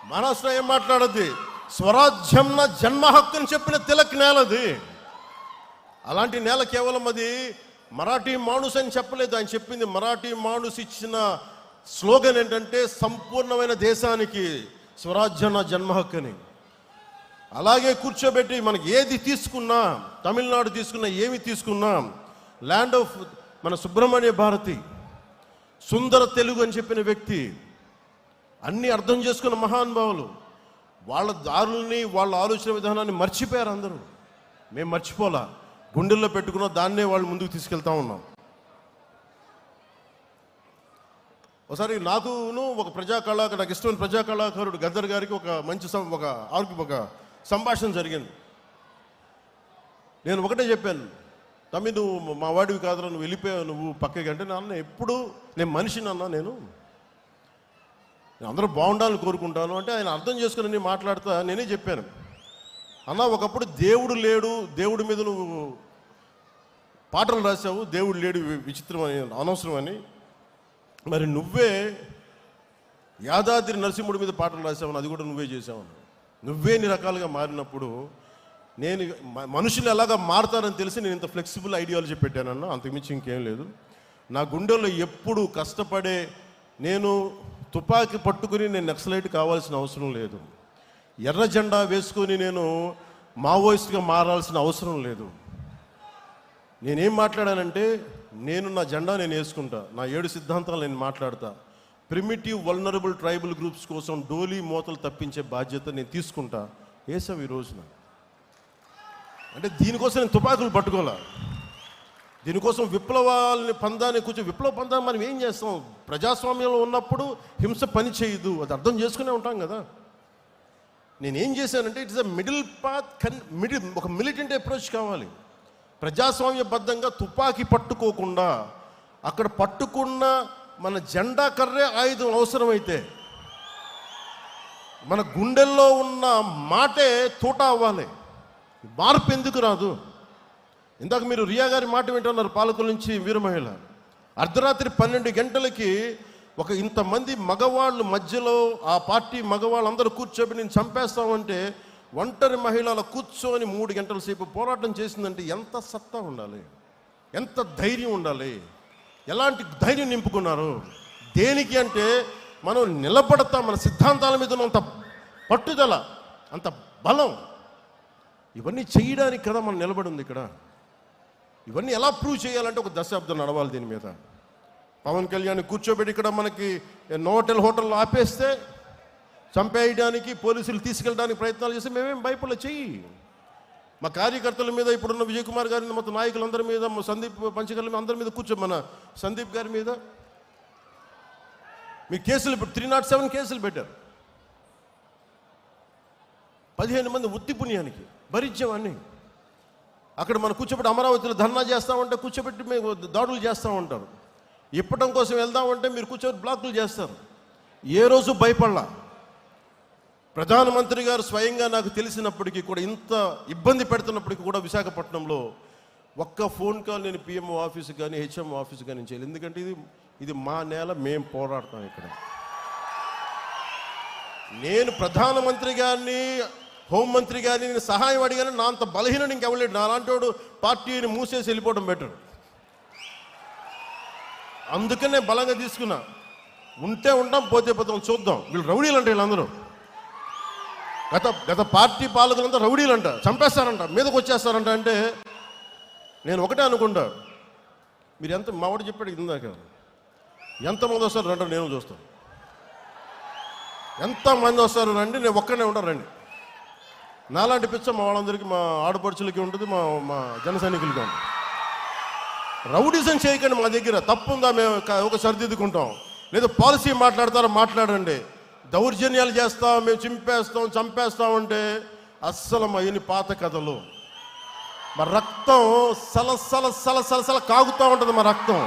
మహారాష్ట్ర ఏం మాట్లాడద్ది? స్వరాజ్యం నా జన్మ హక్కు అని చెప్పిన తిలక్ నేలది. అలాంటి నేల కేవలం అది మరాఠీ మాణుస్ అని చెప్పలేదు. ఆయన చెప్పింది మరాఠీ మాణుస్ ఇచ్చిన స్లోగన్ ఏంటంటే సంపూర్ణమైన దేశానికి స్వరాజ్యం నా జన్మ హక్కు అని. అలాగే కూర్చోబెట్టి మనకి ఏది తీసుకున్నా, తమిళనాడు తీసుకున్నా, ఏమి తీసుకున్నా, ల్యాండ్ ఆఫ్ మన సుబ్రహ్మణ్య భారతి, సుందర తెలుగు అని చెప్పిన వ్యక్తి, అన్నీ అర్థం చేసుకున్న మహానుభావులు, వాళ్ళ దారుల్ని వాళ్ళ ఆలోచన విధానాన్ని మర్చిపోయారు అందరూ. మేము మర్చిపోలా, గుండెల్లో పెట్టుకున్న దాన్నే వాళ్ళు ముందుకు తీసుకెళ్తా ఉన్నాం. ఒకసారి నాకును ఒక ప్రజాకళాకారు, నాకు ఇష్టమైన ప్రజాకళాకారుడు గద్దర్ గారికి ఒక మంచి ఒక సంభాషణ జరిగింది. నేను ఒకటే చెప్పాను, తమ్మి నువ్వు మా వాడివి కాదురా, నువ్వు వెళ్ళిపోయావు, నువ్వు పక్కకి అంటే నాన్న ఎప్పుడు నేను మనిషిని అన్నా, నేను అందరూ బాగుండాలని కోరుకుంటాను అంటే ఆయన అర్థం చేసుకుని నేను మాట్లాడుతా నేనే చెప్పాను, అన్న ఒకప్పుడు దేవుడు లేడు, దేవుడి మీద నువ్వు పాటలు రాసావు, దేవుడు లేడు విచిత్రం అని అనవసరం అని, మరి నువ్వే యాదాద్రి నరసింహుడి మీద పాటలు రాసావు, అది కూడా నువ్వే చేసావు. నువ్వే నీ రకాలుగా మారినప్పుడు నేను మనుషులు ఎలాగా మారుతారని తెలిసి నేను ఇంత ఫ్లెక్సిబుల్ ఐడియాలజీ పెట్టానన్నా, అంతకుమించి ఇంకేం లేదు. నా గుండెల్లో ఎప్పుడు కష్టపడే, నేను తుపాకీ పట్టుకుని నేను నక్సలైట్ కావాల్సిన అవసరం లేదు, ఎర్ర జెండా వేసుకొని నేను మావోయిస్ట్గా మారాల్సిన అవసరం లేదు. నేనేం మాట్లాడానంటే, నేను నా జెండా నేను వేసుకుంటా, నా 7 సిద్ధాంతాలు నేను మాట్లాడతా, ప్రిమిటివ్ వల్నరబుల్ ట్రైబల్ గ్రూప్స్ కోసం డోలీ మోతలు తప్పించే బాధ్యత నేను తీసుకుంటా. వేసావు ఈ రోజున అంటే దీనికోసం నేను తుపాకులు పట్టుకోలే, దీనికోసం విప్లవాలని పందాన్ని విప్లవ పందాన్ని మనం ఏం చేస్తాం? ప్రజాస్వామ్యంలో ఉన్నప్పుడు హింస పని చేయదు, అది అర్థం చేసుకునే ఉంటాం కదా. నేనేం చేశానంటే ఇట్స్ అ మిడిల్ పాత్, ఒక మిలిటెంట్ అప్రోచ్ కావాలి. ప్రజాస్వామ్యబద్ధంగా తుపాకీ పట్టుకోకుండా అక్కడ పట్టుకున్న మన జెండా కర్రే ఆయుధం అవసరమైతే, మన గుండెల్లో ఉన్న మాటే తోట అవ్వాలి. మార్పు ఎందుకు రాదు? ఇందాక మీరు రియా గారి మాట వింటున్నారు, పాలకుల నుంచి వీర మహిళ. అర్ధరాత్రి 12 గంటలకి ఒక ఇంతమంది మగవాళ్ళు మధ్యలో, ఆ పార్టీ మగవాళ్ళందరూ కూర్చోబెట్టి నేను చంపేస్తామంటే ఒంటరి మహిళల కూర్చొని 3 గంటల సేపు పోరాటం చేసిందంటే ఎంత సత్తా ఉండాలి, ఎంత ధైర్యం ఉండాలి, ఎలాంటి ధైర్యం నింపుకున్నారు. దేనికి అంటే మనం నిలబడతాం, మన సిద్ధాంతాల మీద అంత పట్టుదల, అంత బలం, ఇవన్నీ చేయడానికి కదా మనం నిలబడి ఉంది ఇక్కడ. ఇవన్నీ ఎలా ప్రూవ్ చేయాలంటే ఒక దశాబ్దం నడవాలి దీని మీద. పవన్ కళ్యాణ్ కూర్చోబెట్టి ఇక్కడ మనకి నోటెల్ హోటల్లో ఆపేస్తే చంపేయడానికి, పోలీసులు తీసుకెళ్ళడానికి ప్రయత్నాలు చేస్తే మేమేం భయపడలే, చెయ్యి. మా కార్యకర్తల మీద, ఇప్పుడున్న విజయ్ కుమార్ గారి మొత్తం నాయకులందరి మీద, సందీప్ పంచకర్ల మీద, అందరి మీద మన సందీప్ గారి మీద మీ కేసులు 307 కేసులు పెట్టారు. 15 మంది ఉత్తి పుణ్యానికి భరించామని. అక్కడ మనం కూర్చోబెట్టి అమరావతిలో ధర్నా చేస్తామంటే కూర్చోబెట్టి మేము దాడులు చేస్తూ ఉంటారు. ఇప్పటం కోసం వెళ్దామంటే మీరు కూర్చోబెట్టి బ్లాకులు చేస్తారు. ఏ రోజు భయపడలా. ప్రధానమంత్రి గారు స్వయంగా నాకు తెలిసినప్పటికీ కూడా, ఇంత ఇబ్బంది పెడుతున్నప్పటికీ కూడా విశాఖపట్నంలో ఒక్క ఫోన్ కాల్ నేను పిఎంఓ ఆఫీస్కి కానీ హెచ్ఎంఓ ఆఫీస్కి కానీ చేయాలి. ఎందుకంటే ఇది మా నేల, మేము పోరాడతాం ఇక్కడ. నేను ప్రధానమంత్రి గారిని, హోంమంత్రి గారిని నేను సహాయం అడిగాను, నా అంత బలహీనం ఇంకెవలేడు. నా లాంటి వాడు పార్టీని మూసేసి వెళ్ళిపోవడం బెటర్. అందుకనే బలంగా తీసుకున్నా. ఉంటే ఉంటాం, పోతే పోతాం, చూద్దాం. వీళ్ళు రౌడీలు అంటే వీళ్ళందరూ గత పార్టీ పాలకులంతా రౌడీలు అంట, చంపేస్తారంట, మీదకి వచ్చేస్తారంట. అంటే నేను ఒకటే అనుకుంటా, మీరు ఎంత, మా వాడు చెప్పాడు ఇందాక, ఎంతమంది వస్తారు రండి, నేను చూస్తాను. ఎంతమంది వస్తారు రండి, నేను ఒక్కనే ఉంటాను రండి. నాలాంటి పిచ్చ మా వాళ్ళందరికీ, మా ఆడపడుచులకి ఉంటుంది, మా జన సైనికులకి ఉంటుంది. రౌడీజం చేయకండి, మా దగ్గర తప్పుందా మేము ఒక సరిదిద్దుకుంటాం. లేదా పాలసీ మాట్లాడతారా, మాట్లాడండి. దౌర్జన్యాలు చేస్తాం, మేము చింపేస్తాం, చంపేస్తామంటే అస్సలు మా ఇన్ని పాత కథలు. మా రక్తం సలసల కాగుతూ ఉంటుంది, మా రక్తం.